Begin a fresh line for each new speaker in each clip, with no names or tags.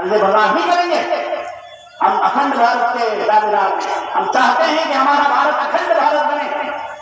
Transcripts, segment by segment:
اسے برداشت نہیں کریں گے۔ ہم اکھنڈ بھارت کے دعویدار ہیں، ہم چاہتے ہیں کہ ہمارا بھارت اکھنڈ بھارت بنے،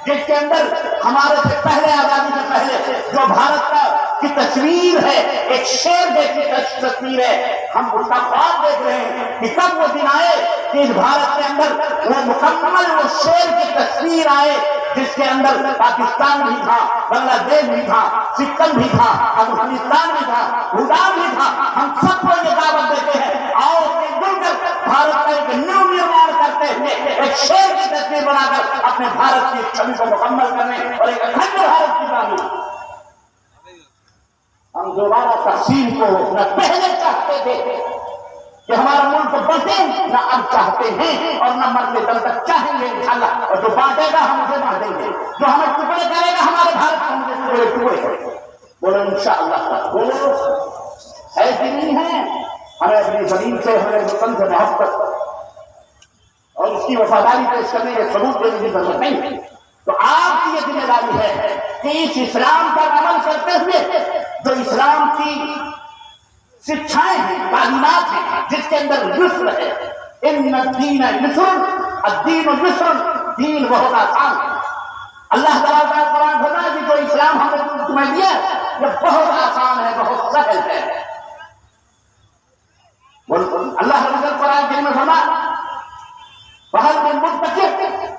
جس کے اندر ہمارے سے پہلے آزادی سے پہلے جو بھارت کی تصویر ہے، ایک شیر جیسی تصویر ہے، ہم اس کا خواب دیکھ رہے ہیں کہ کب وہ دن آئے کہ اس بھارت کے اندر وہ مکمل وہ شیر کی تصویر آئے جس کے اندر پاکستان بھی تھا، بنگلہ دیش بھی تھا، سکم بھی تھا، افغانستان بھی تھا، بھوٹان بھی تھا۔ ہم سب کو یہ دعوت دیتے ہیں، آؤ مل کر بھارت کا ایک نو نرمان کرتے ہوئے ایک شیر کی تصویر بنا کر اپنے بھارت کی چھوی کو مکمل کرنے اور ایک اکھنڈ بھارت کی تعمیر۔ ہم دوبارہ تقسیم کو نہ پہلے چاہتے تھے کہ ہمارا ملک بٹے، نہ اب چاہتے ہیں اور نہ مرتے دم تک چاہیں گے انشاءاللہ۔ اور جو بانٹے گا ہم اسے بانٹیں گے، جو ہمیں ٹکڑے کرے گا ہمارے بھارت کو ہم ٹکڑے ٹکڑے کریں گے۔ بولو انشاءاللہ، بولو ہے کہ نہیں ہے؟ ہمیں اپنی زمین سے، ہمیں وطن سے محبت اور اس کی وفاداری پیش کرنے کے ثبوت دینے کی ضرورت نہیں ہے۔ تو آپ کی یہ ذمہ داری ہے کہ اس اسلام پر عمل کرتے ہوئے جو اسلام کی شکشائیں ہیں، تعلیمات ہیں، جس کے اندر یسر ہے، ان الدین یسر، الدین یسر، دین بہت آسان ہے۔ اللہ تعالیٰ کا قرآن فرماتا ہے کہ جو اسلام ہم نے تمہیں دیا یہ بہت آسان ہے، بہت سہل ہے۔ اللہ رب القرآن کریم میں فرمایا فَهَلْ مِن مُدَّكِرٍ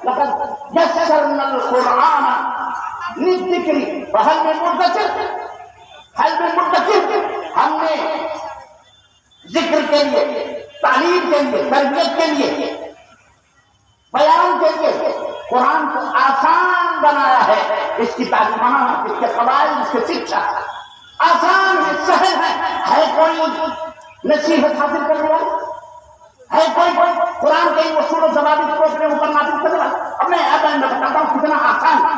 لَقَدْ يَسَّرْنَا الْقُرْآنَ لِلذِّكْرِ فَهَلْ مِن مُدَّكِرٍ، هَلْ مِن مُدَّكِرٍ، ہم نے ذکر کے لیے، تعلیم کے لیے، تربیت کے لیے، بیان کے لیے قرآن کو آسان بنایا ہے۔ اس کی تعلیمات، اس کے قواعد، اس کے شکشا آسان ہے، سہل ہے کوئی نصیحت حاصل کرنے والا ہے؟ کوئی قرآن کے اصول و ضوابط کو اپنے اوپر نافذ کرنے والا؟ اب میں بتاتا ہوں کتنا آسان ہے۔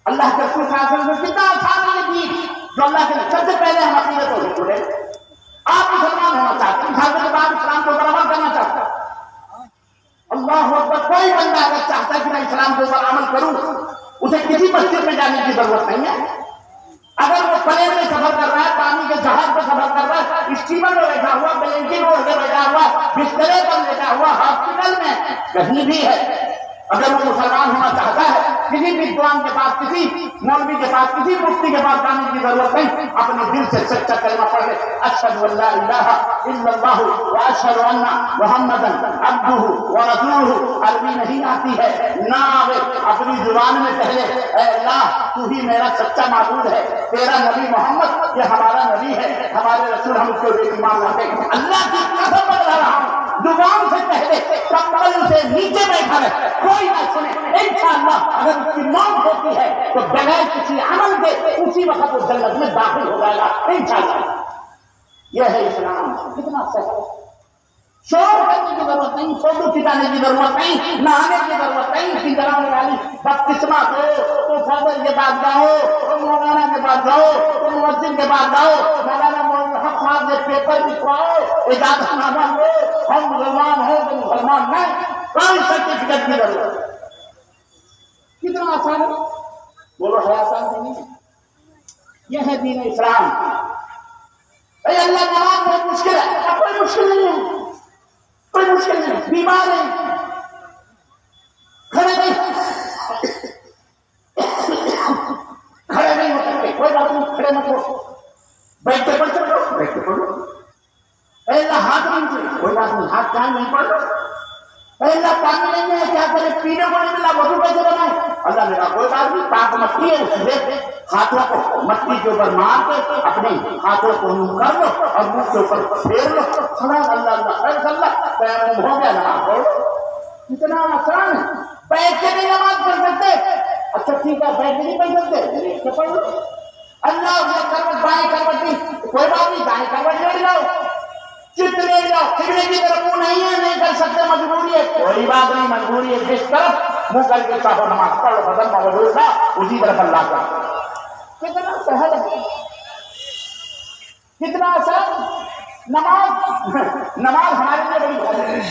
اللہ کے رسول صلی اللہ علیہ وسلم نے کتنا آسان ہے دین، جو اللہ کے سب سے پہلے ہم اپنی توحید کو لیں۔ آپ مسلمان ہونا چاہتے ہیں، مسلمان کے بعد اسلام کے اوپر عمل کرنا چاہتے ہیں۔ اللہ اکبر، کوئی بندہ اگر چاہتا ہے کہ میں اسلام کے اوپر عمل کروں، اسے کسی مسجد میں جانے کی ضرورت نہیں ہے۔ اگر وہ پلین میں سفر کر رہا ہے، پانی کے جہاز پہ سفر کر رہا ہے، اسٹیمر میں بیٹھا ہوا، بلینکٹ اوڑھ کے بیٹھا ہوا، بسترے پر بیٹھا ہوا، ہاسپٹل میں کہیں بھی ہے، اگر وہ مسلمان ہونا چاہتا ہے، کسی ویدوان کے پاس، کسی مولوی کے پاس، کسی مفتی کے پاس جانے کی ضرورت نہیں، اپنے دل سے سچا کلمہ پڑھ لے، اشہد ان لا الہ الا اللہ واشہد ان محمدا عبدہ ورسولہ۔ عربی نہیں آتی ہے، نہ آوے، اپنی زبان میں کہہ لے اے اللہ تو ہی میرا سچا معبود ہے، تیرا نبی محمد یہ ہمارا نبی ہے، ہمارے رسول ہم اس کو بے ایمان لاتے ہیں۔ اللہ کی قسم بتا رہا ہوں، زبان سے کہہ دے، کمبل سے نیچے بیٹھا رہے، کوئی نہ سنے، انشاءاللہ اگر اس کی موت ہوتی ہے تو بغیر کسی عمل کے اسی وقت وہ جنت میں داخل ہو جائے گا انشاءاللہ۔ یہ ہے اسلام، کتنا سہل۔ شور کرنے کی ضرورت نہیں، فوٹو کھچانے کی ضرورت نہیں، نہانے کی ضرورت نہیں۔ اسی طرح والی بدقسمت ہو تو فادر کے پاس جاؤ، تو مولانا کے پاس جاؤ، تو مؤذن کے پاس جاؤ، مولانا حق صاحب سے پیپر لکھواؤ، اجازت نامہ لو، ہم مسلمان ہیں تو مسلمان نہیں، کوئی سرٹیفکیٹ کی ضرورت ہے۔ کتنا آسان ہے، بولو ہے آسان نہیں؟ یہ ہے دین اسلام۔ اے اللہ نماز بہت مشکل ہے، کوئی مشکل نہیں ہے، کوئی مشکل نہیں، بیمار ہے کھڑے نہیں ہو سکتے، کوئی بات نہیں، کھڑے مت ہو، بیٹھ کے پڑھ سکتے ہو، بیٹھ کے پڑھو۔ اے اللہ ہاتھ نہیں ملے، کوئی بات نہیں، ہاتھ کہاں نہیں پڑھ لو۔ اے اللہ پانی نہیں ہے، کیا کرے، پینے کو نہیں ملا، وضو کیسے بنائے؟ اللہ نے کہا کوئی بات نہیں، پاک مٹی ہے، اس سے ہاتھوں کو مٹی کے اوپر مار کے اپنے ہاتھوں کو یوں کر لو اور منہ کے اوپر پھیر لو، سبحان اللہ اللہ خیر اللہ، تیمم ہو گیا، نماز پڑھو۔ کتنا آسان ہے، بیٹھ کے نہیں نماز پڑھ سکتے، اچھا ٹھیک ہے بیٹھ کے نہیں پڑھ سکتے، لیٹ کے پڑھ لو۔ اللہ یہ کروٹ بائیں کروٹ نہیں، کوئی بات نہیں، دائیں کروٹ لے جاؤ، چت لے جاؤ، قبلے کی طرف منہ نہیں ہے، نہیں کر سکتے، مجبوری ہے، کوئی بات نہیں، مجبوری ہے، جس طرف منہ کر کے چاہو نماز پڑھو، بدن موجود تھا اسی طرف اللہ کا۔ کتنا سہل ہے، کتنا آسان۔ نماز ہمارے لیے بڑی بھاری ہے،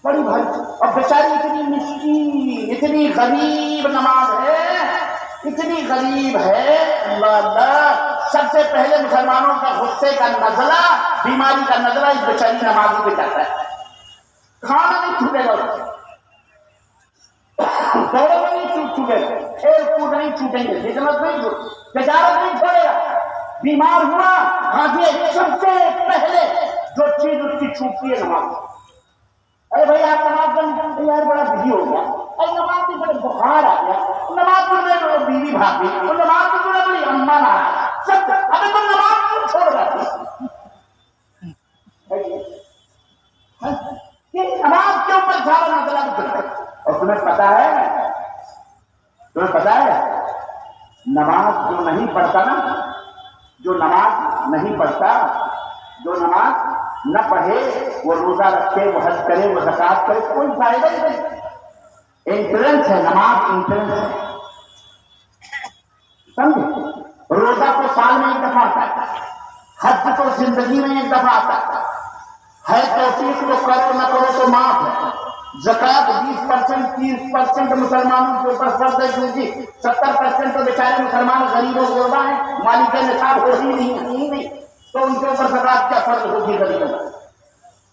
بڑی بھاری، اور بیچاری اتنی مسکین، اتنی غریب نماز ہے، اتنی غریب ہے، اللہ اللہ۔ سب سے پہلے مسلمانوں کا غصے کا نزلہ بیماری کا نظرہ اس بیچاری نمازی پہ جاتا ہے. کھانا نہیں چھوٹے گا, دوڑے میں نہیں چھوٹے گا, کھیل کود نہیں چھوٹیں گے, بزنس نہیں چھوٹے, تجارت نہیں چھوڑے گا. بیمار ہوا حاضر سب سے پہلے جو چیز اس کی چھوٹتی ہے نماز. ارے بھائی آپ نماز پڑھنے یار بڑا بزی ہو گیا, ارے نماز میں بڑے بخار آ گیا, نماز پڑھنے میں بیوی بھاگ گئی, اور نماز میں بڑے بڑی اما نہ سب. ابھی تو نماز کیوں چھوڑ جاتی نماز کے اوپر سارا مطلب کرتا ہے. اور تمہیں پتا ہے نماز جو نہیں پڑھتا نا, جو نماز نہیں پڑھتا, جو نماز نہ پڑھے, وہ روزہ رکھے, وہ حج کرے, وہ زکات کرے, کوئی فائدہ ہی نہیں. انٹرنس ہے نماز, انٹرنس ہے, سمجھے. روزہ تو سال میں ایک دفعہ آتا ہے, حج تو زندگی میں ایک دفعہ آتا ہے, ہے توفیق تو کرو نہ کرو تو معاف ہے. زکات 20% 30% مسلمانوں کے اوپر فرض ہے, کیونکہ 70% تو بیچارے مسلمان غریب و غربا ہیں, مالک نصاب ہو ہی نہیں, تو ان کے اوپر زکات کیا فرض ہوگی غریبوں.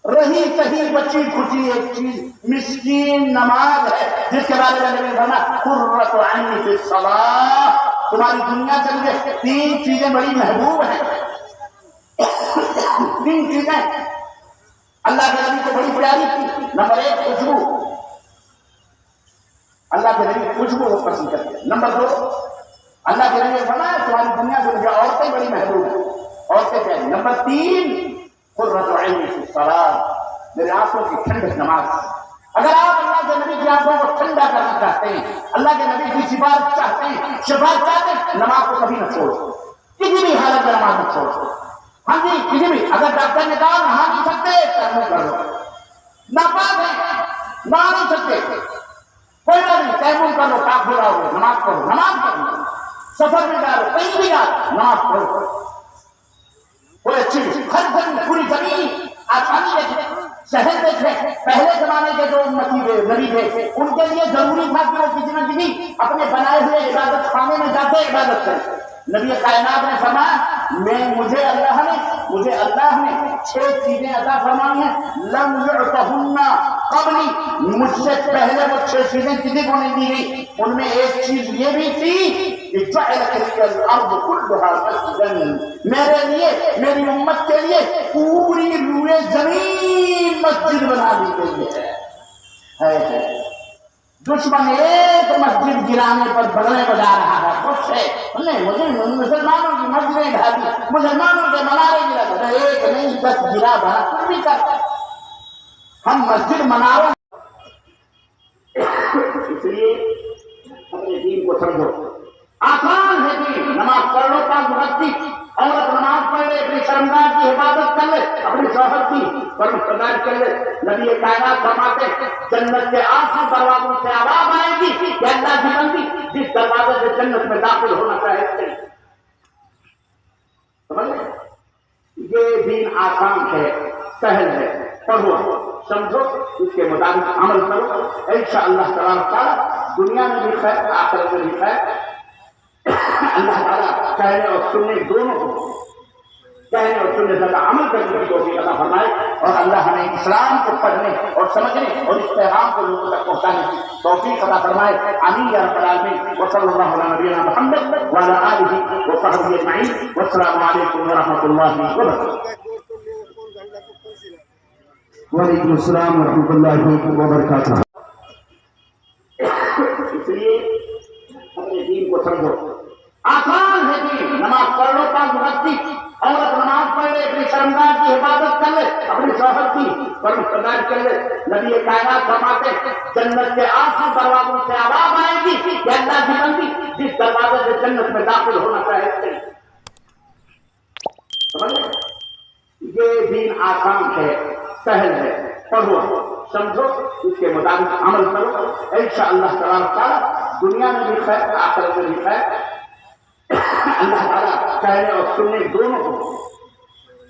رہی صحیح بچی کھچی ایک چیز, مسکین نماز ہے, جس کے بارے میں نبی نے فرمایا قرۃ عین فی الصلاۃ. تمہاری دنیا کے لیے 3 چیزیں بڑی محبوب ہیں. 3 چیزیں اللہ کے نبی کو بڑی پیاری تھی. نمبر 1 خوشبو, اللہ کے نبی خوشبو کو پسند کرتے ہیں. نمبر 2 اللہ کے نبی نے فرمایا تمہاری دنیا سے مجھے عورتیں بڑی محبوب ہیں, عورتیں کیا ہیں. نمبر 3 قرۃ عین فی الصلاۃ, میرے آنکھوں کی ٹھنڈک نماز. اگر آپ اللہ کے نبی کی آنکھوں کو ٹھنڈا کرنا چاہتے ہیں, اللہ کے نبی کی شفاعت چاہتے ہیں, نماز کو کبھی نہ چھوڑو, کسی بھی حالت میں نماز نہ چھوڑو. ہاں جی, کسی بھی, اگر ڈاکٹر نے کہا نہا نہیں سکتے تیمم کر لو, ناپاک ہے نہا نہیں سکتے کوئی بات نہیں, تیمم کر لو, پاک ہو رہا ہو, نماز پڑھو. سفر میں جا رہے, کہیں بھی جا رہے, نماز پڑھو. کوئی اچھی ہر زمین, پوری زمین آسانی دیکھے, شہر دیکھے. پہلے زمانے کے جو امتی نبی تھے ان کے لیے ضروری تھا کہ وہ کسی نہ کسی اپنے بنائے ہوئے عبادت خانے میں جاتے عبادت کریں. نبی کائنات نے فرمایا مجھے اللہ نے 6 چیزیں عطا فرمائی ہیں, لم یعطہن قبلی, مجھ سے پہلے وہ 6 چیزیں کسی کو نہیں دی گئی. ان میں ایک چیز یہ بھی تھی کہ جعلت لی الارض کلھا مسجدا, میرے لیے, میری امت کے لیے پوری روئے زمین مسجد بنا دی گئی ہے. دشمن ایک مسجد گرانے پر بغلیں بجا رہا ہے, خوش ہے, نہیں مجھے مسلمانوں کی مسجدیں ڈھا دی, مسلمانوں کے منارے گرا, ایک نہیں 10 گرا بھرا, کچھ بھی کرتا. ہم مسجد مناروں, اس لیے اپنے دین کو سمجھو. آسان ہے دین, نماز پڑھ لو, 5 وقت کی. عورت نماز پڑھ لے, اپنی شرمگاہ کی حفاظت کر لے, اپنی شوہر کی پرورش کر لے. نبی کائنات فرماتے جنت کے 8 دروازوں سے آواز آئے گی کہ اللہ کی بندی جس دروازے سے جنت میں داخل ہونا چاہے. سمجھ لیں, یہ دین آسان ہے, سہل ہے. پڑھو, سمجھو, اس کے مطابق عمل کرو, انشاءاللہ تعالیٰ دنیا میں بھی خیر, آخرت میں بھی خیر. اللہ تعالیٰ کہنے اور سننے دونوں کو, کہنے اور سننے سے عمل کرنے کی توفیق عطا فرمائے, اور اللہ ہمیں اسلام کو پڑھنے اور سمجھنے اور اس پیغام کو لوگوں تک پہنچانے کی توفیق عطا فرمائے. آمین یا رب العالمین. وصلی اللہ علی نبینا محمد وعلی آلہ وصحبہ اجمعین. والسلام علیکم ورحمۃ اللہ وبرکاتہ.
وعلیکم السلام ورحمۃ اللہ وبرکاتہ.
اس لیے اپنے دین کو سمجھو. آسان ہے دین, نماز پڑھ لو, 5 وقت کی. عورت نماز پڑھ لے, اپنی شرمگاہ کی حفاظت کر لے, اپنی شوہر کی پرورش کر لے. نبی کائنات فرماتے جنت کے 8 دروازوں سے آواز آئے گی کہ اللہ کی بندی جس دروازے سے جنت میں داخل ہونا چاہے. سمجھ لیں, یہ دین آسان ہے, سہل ہے. پڑھو, سمجھو, اس کے مطابق عمل کرو, انشاءاللہ تعالیٰ دنیا میں بھی خیر, آخرت میں بھی خیر. اللہ تعالیٰ کہنے اور سننے دونوں کو,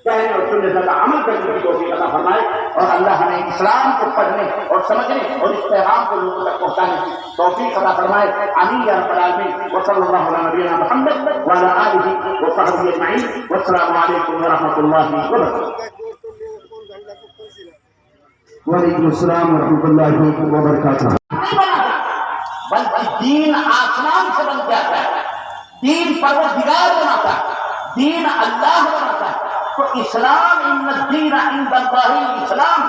کہنے اور سننے کا عمل کرنے کی توفیق عطا فرمائے، اور اللہ ہمیں اسلام کو پڑھنے اور سمجھنے اور اس پیغام کو لوگوں تک پہنچانے کی توفیق عطا فرمائے، آمین یا رب العالمین۔ وصلی اللہ علی نبینا محمد وعلی آلہ وصحبہ اجمعین، والسلام علیکم ورحمۃ اللہ وبرکاتہ۔
وعلیکم السلام ورحمۃ اللہ وبرکاتہ۔
نہیں بنا تھا، بلکہ دین آسمان سے بن کے آتا ہے، دین پروردگار بناتا ہے، دین اللہ بناتا ہے۔ تو اسلام، ان الدین عند اللہ الاسلام،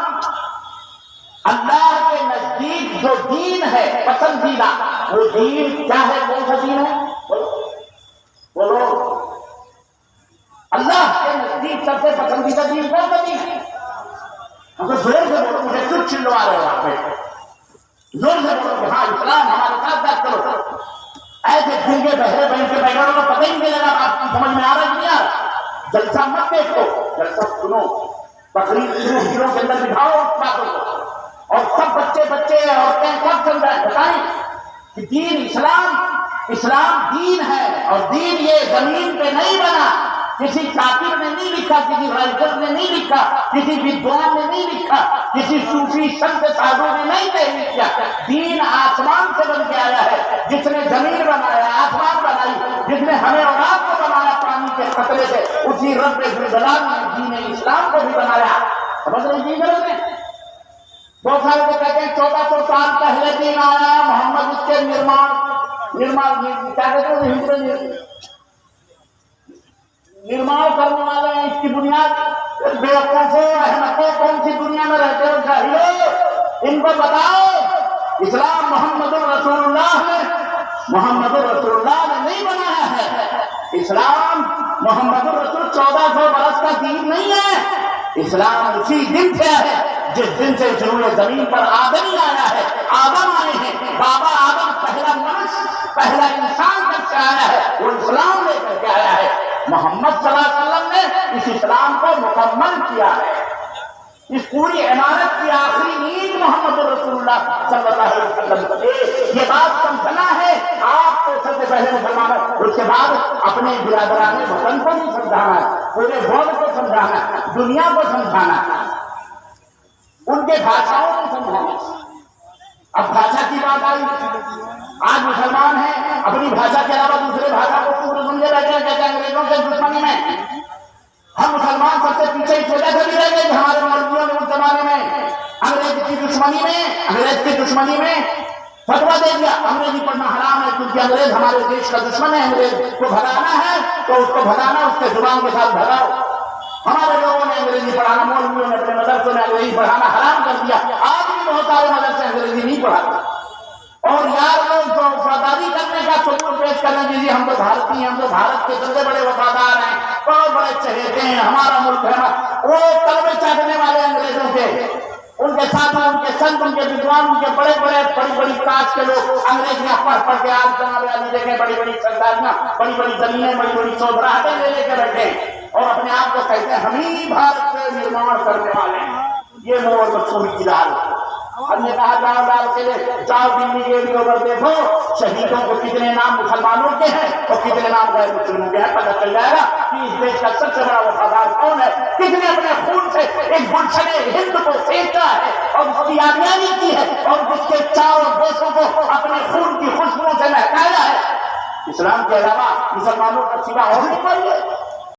اللہ کے نزدیک جو دین ہے پسندیدہ، وہ دین کیا ہے؟ کون سا دین ہے؟ بولو، اللہ کے نزدیک سب سے پسندیدہ دین کون سا دین ہے؟ زور سے بولو، مجھے کچھ چلوا رہے ہو آپ، زور سے بولو کہ ہاں اسلام ہمارے ساتھ بات کرو۔ ایسے گنگے بہرے بہن کے بیٹھے کو پتہ ہی نہیں لگا آپ کی سمجھ میں آ رہا ہے کہ نہیں آ رہا؟ جلسہ مت دیکھو، جلسہ سنو، تقریر گروہ کے اندر بٹھاؤ باتوں کو، اور سب بچے عورتیں سب سمجھائیں، بتائیں کہ دین اسلام دین ہے، اور دین یہ زمین پہ نہیں بنا، کسی کاتب نے نہیں لکھا، کسی رائٹر نے نہیں لکھا، کسی ودوان نے نہیں لکھا، کسی صوفی سنت سادھو نے نہیں تحریر کیا، دین آسمان سے بن کے آیا ہے۔ جس نے زمین بنایا، آسمان بنائی، جس نے ہمیں اور آپ کو بنایا پانی کے قطرے سے، اسی رب ذوالجلال نے دین اسلام کو بھی بنایا۔ سمجھ رہے جی غلط ہے؟ بہت سارے کو کہتے ہیں 1400 سال پہلے دین آیا، محمد اس کے نرمان کیا کہتے ہیں ہندو نرمان کرنے والے ہیں، اس کی بنیاد بیوقوفوں احمقوں کون سی دنیا میں رہتے ہو جاہلو، ان کو بتاؤ اسلام محمد الرسول اللہ نے نہیں بنایا ہے۔ اسلام محمد الرسول 1400 برس کا دین نہیں ہے، اسلام اسی دن سے ہے جس دن سے جنوب زمین پر آدمی آیا ہے، آدم آئے ہیں، بابا آدم پہلا منش، پہلا انسان تک سے آیا ہے، وہ اسلام لے کر کے آیا ہے۔ محمد صلی اللہ علیہ وسلم نے اس اسلام کو مکمل کیا ہے۔ اس پوری عمارت کی آخری نیند محمد رسول اللہ صلی اللہ علیہ وسلم۔ یہ بات سمجھنا ہے آپ کو سب سے پہلے مسلمان ہے، اس کے بعد اپنے برادران وطن کو بھی سمجھانا ہے، پورے ورلڈ کو سمجھانا ہے، دنیا کو سمجھانا ہے، ان کے بھاشاؤں کو سمجھانا ہے۔ اب بھاشا کی بات آئی، آج مسلمان ہیں اپنی بھاشا کے علاوہ دوسرے بھاشا کو پورے سمجھے بیٹھے ہیں، کہتے ہیں انگریزوں کے دشمنی میں ہم مسلمان سب سے پیچھے اس وجہ سے بھی رہ گئے کہ ہمارے مولویوں نے اس زمانے میں انگریز کی دشمنی میں فتویٰ دے دیا انگریزی پڑھنا حرام ہے، کیونکہ انگریز ہمارے دیش کا دشمن ہے، انگریز کو بھگانا ہے تو اس کو بھگانا، اس کے زبان کے ساتھ بھگاؤ۔ ہمارے لوگوں نے انگریزی پڑھانا، مولویوں نے اپنے مدرسوں میں انگریزی پڑھانا حرام کر دیا، آج بھی بہت سارے مدرسے انگریزی نہیں پڑھاتے۔ اور یار لوگ جو وفاداری کرنے کا ثبوت پیش کر رہے ہیں، جی ہم تو بھارتی ہیں، ہم تو بھارت کے سب سے بڑے وفادار ہیں، بہت بڑے چہیتے ہیں، ہمارا ملک ہے، وہ کلمے چاٹنے والے انگریزوں کے، ان کے ساتھ ان کے سنت، ان کے ودوان، ان کے بڑی بڑی کاج کے لوگ انگریزیاں پڑھ کے آج جناب علی دیکھیں بڑی بڑی سرداریاں، بڑی بڑی زمینیں، بڑی بڑی چودراہٹیں لے کے بیٹھے اور اپنے آپ کو کہتے ہیں ہم ہی بھارت سے نرمان کرنے والے ہیں۔ یہ مور مقصود کی دال۔ ہم نے کہا جاؤ کے لیے جاؤ دلی ریڈیو پر دیکھو شہیدوں کو کتنے نام مسلمانوں کے ہیں اور کتنے نام غیر مسلموں کے ہیں، پتہ چل جائے گا کہ اس دیش کا سب سے بڑا وفادار کون ہے، کس نے اپنے خون سے ایک گلشن ہند کو سینچا ہے اور اس کی آبیانی کی ہے اور اس کے چاروں دیشوں کو اپنے خون کی خوشبو سے مہکایا ہے۔ اسلام کے علاوہ مسلمانوں کا سوا اور نہیں پائیے۔